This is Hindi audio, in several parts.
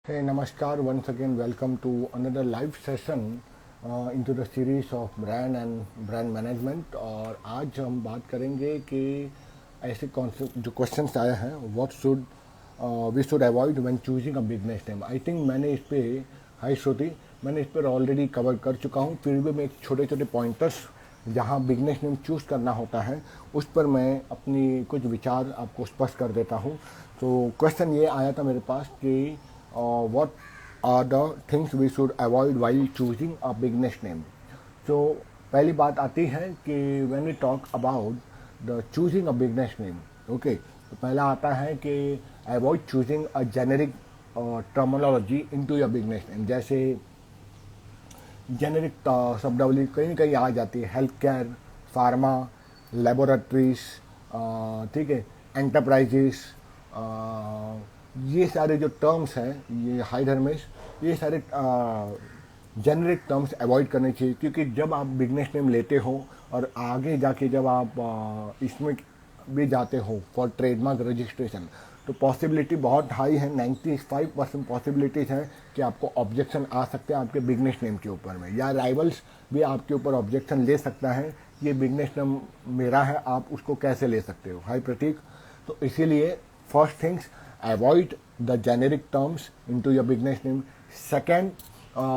Hey, Namaskar. Once again, welcome to another live session into the series of brand and brand management. और आज हम बात करेंगे कि ऐसे कॉन्सेप्ट जो क्वेश्चंस आए हैं what should we should avoid when choosing a business name. I think मैंने इस पे हाई श्रुति मैंने इस पर ऑलरेडी कवर कर चुका हूँ. फिर भी मैं एक छोटे छोटे पॉइंटर्स जहाँ बिजनेस नेम चूज़ करना होता है उस पर मैं अपनी कुछ विचार आपको स्पष्ट कर देता हूँ. तो क्वेश्चन ये आया था मेरे पास कि what are the things we should avoid while choosing a business name. So पहली बात आती है कि when we talk about the choosing a business name, okay, तो पहला आता है कि avoid choosing a generic terminology into your business name. जैसे जेनेरिक शब्दावली कहीं ना कहीं आ जाती है, हेल्थ केयर, फार्मा, लेबोरेटरीज, ठीक है, एंटरप्राइजेस, ये सारे जो टर्म्स हैं, ये हाई धर्मेश, ये सारे जेनरिक टर्म्स अवॉइड करने चाहिए. क्योंकि जब आप बिजनेस नेम लेते हो और आगे जाके जब आप इसमें भी जाते हो फॉर ट्रेडमार्क रजिस्ट्रेशन, तो पॉसिबिलिटी बहुत हाई है, 95% पॉसिबिलिटीज है कि आपको ऑब्जेक्शन आ सकते हैं आपके बिजनेस नेम के ऊपर में, या राइवल्स भी आपके ऊपर ऑब्जेक्शन ले सकता है ये बिजनेस नेम मेरा है, आप उसको कैसे ले सकते हो. हाई प्रतीक. तो इसीलिए first things, avoid the generic terms into your business name. Second,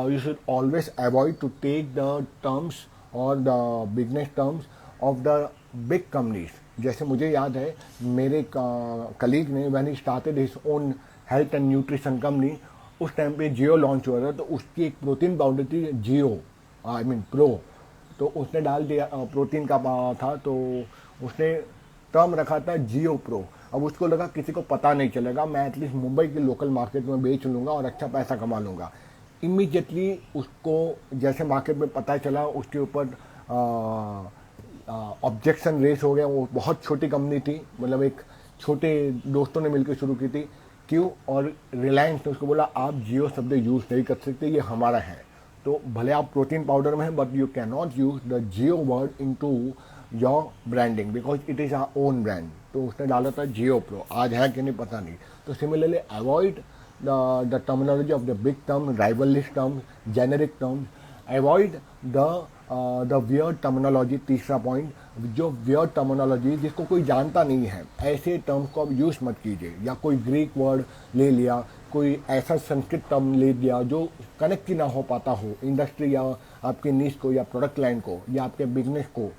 you should always avoid to take the terms or the business terms of the big companies. जैसे मुझे याद है मेरे कलीग ने when he started his own health and nutrition company, उस टाइम पे जियो लॉन्च हुआ था, तो उसकी एक प्रोटीन पाउडर थी जियो, आई मीन प्रो. तो उसने डाल दिया प्रोटीन का था, तो उसने टर्म रखा था जियो प्रो. अब उसको लगा किसी को पता नहीं चलेगा, मैं एटलीस्ट मुंबई के लोकल मार्केट में बेच लूँगा और अच्छा पैसा कमा लूँगा. इमीडिएटली उसको जैसे मार्केट में पता चला, उसके ऊपर ऑब्जेक्शन रेस हो गया. वो बहुत छोटी कंपनी थी, मतलब एक छोटे दोस्तों ने मिलकर शुरू की थी. क्यों? और रिलायंस ने उसको बोला आप जियो शब्द यूज़ नहीं कर सकते, ये हमारा है. तो भले आप प्रोटीन पाउडर में हैं, but you can not use the Jio word into your branding because it is our own brand. तो उसने डाला था जियो प्रो, आज है कि नहीं पता नहीं. तो similarly avoid the terminology of the big term, rivalish term, generic term. Avoid the weird terminology. तीसरा पॉइंट, जो वियर्ड टर्मिनोलॉजी जिसको कोई जानता नहीं है, ऐसे टर्म्स को आप यूज़ मत कीजिए. या कोई ग्रीक वर्ड ले लिया, कोई ऐसा संस्कृत टर्म ले लिया जो कनेक्ट ही ना हो पाता हो इंडस्ट्री या आपके नीश को या प्रोडक्ट लाइन को या आपके बिजनेस को,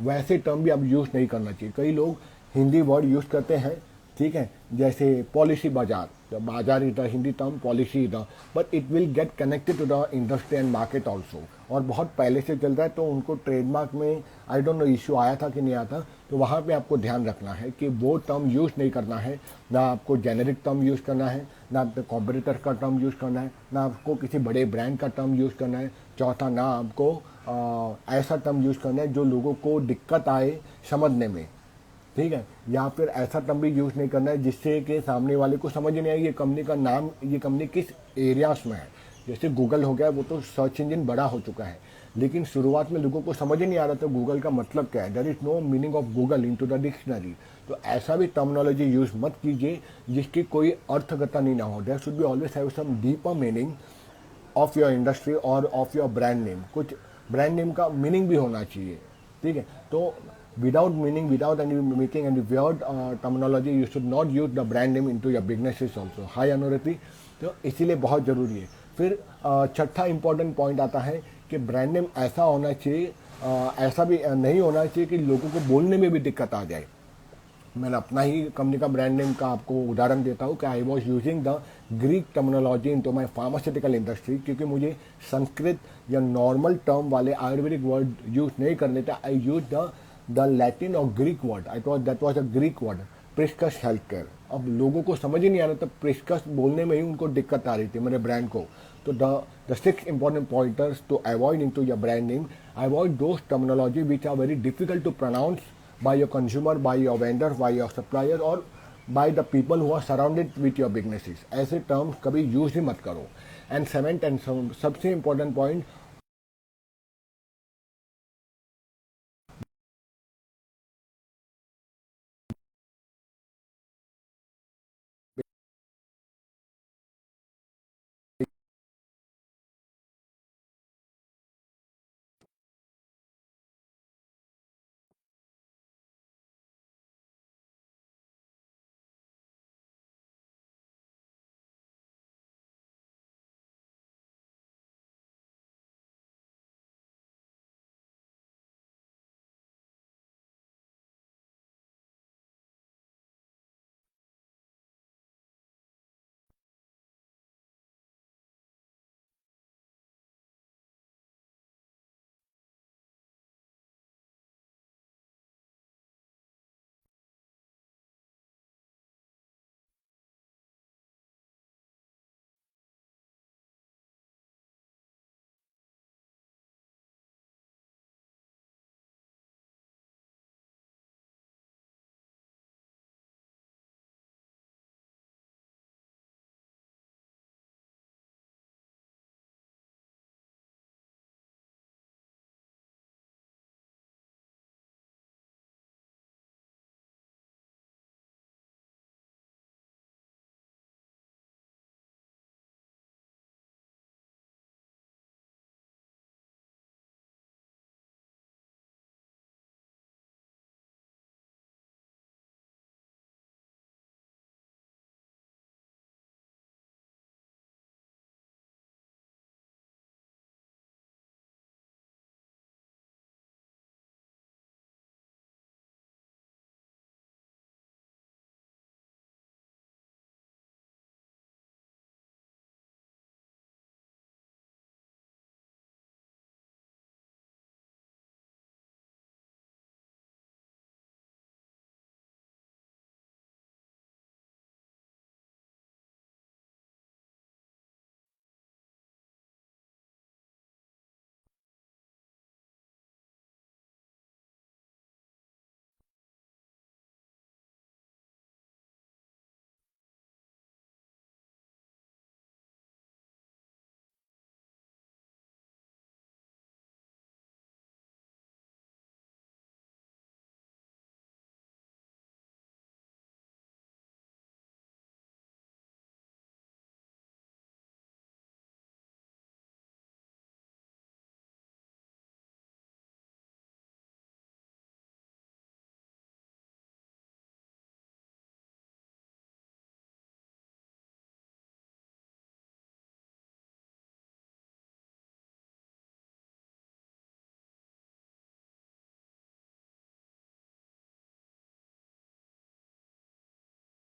वैसे टर्म भी आप यूज़ नहीं करना चाहिए. कई लोग हिंदी वर्ड यूज़ करते हैं, ठीक है, जैसे पॉलिसी बाजार, तो बाजार ही था हिंदी टर्म, पॉलिसी ही था, but it will get connected to the industry and market also. और बहुत पहले से चल रहा है, तो उनको ट्रेडमार्क में आई डोंट नो इश्यू आया था कि नहीं आया था. तो वहाँ पे आपको ध्यान रखना है कि वो टर्म यूज़ नहीं करना है. ना आपको जेनेरिक टर्म यूज़ करना है, ना आपके कॉम्पिटिटर का टर्म यूज़ करना है, ना आपको किसी बड़े ब्रांड का टर्म यूज़ करना है. चौथा, ना आपको ऐसा टर्म यूज़ करना है जो लोगों को दिक्कत आए समझने में, ठीक है. या फिर ऐसा टर्म भी यूज़ नहीं करना है जिससे कि सामने वाले को समझ नहीं आए ये कंपनी का नाम, ये कंपनी किस एरियाज में है. जैसे गूगल हो गया, वो तो सर्च इंजन बड़ा हो चुका है, लेकिन शुरुआत में लोगों को समझ ही नहीं आ रहा था गूगल का मतलब क्या है. There is no meaning of Google into the dictionary. तो ऐसा भी टर्मिनोलॉजी यूज़ मत कीजिए जिसकी कोई अर्थगता नहीं ना हो. There should be always have some deeper meaning of your industry और ऑफ योर ब्रांड नेम. कुछ ब्रांड नेम का मीनिंग भी होना चाहिए, ठीक है. तो without meaning, without any making any weird terminology, you should not use the brand name into your businesses also. हाय अनुरति. तो इसीलिए बहुत ज़रूरी है. फिर छठा इंपॉर्टेंट पॉइंट आता है कि ब्रांड नेम ऐसा होना चाहिए, ऐसा भी नहीं होना चाहिए कि लोगों को बोलने में भी दिक्कत आ जाए. मैंने अपना ही कंपनी का ब्रांड नेम का आपको उदाहरण देता हूँ कि I was using the Greek terminology into my pharmaceutical industry, क्योंकि मुझे संस्कृत या नॉर्मल टर्म वाले आयुर्वेदिक वर्ड यूज़ नहीं करने थे. आई यूज द लैटिन और Greek word. I thought that was a Greek word, प्रिस्कस हेल्थ केयर. अब लोगों को समझ ही नहीं आ रहा था, प्रिस्कस बोलने में ही उनको दिक्कत आ रही थी मेरे ब्रांड को. तो the 6 important pointers to avoid into your brand name. Avoid those terminology which are very difficult to pronounce by your consumer, by your vendor, by your supplier or by the people who are surrounded with your businesses. ऐसे terms कभी यूज ही मत करो. एंड सेवेंथ एंड सबसे इम्पोर्टेंट पॉइंट,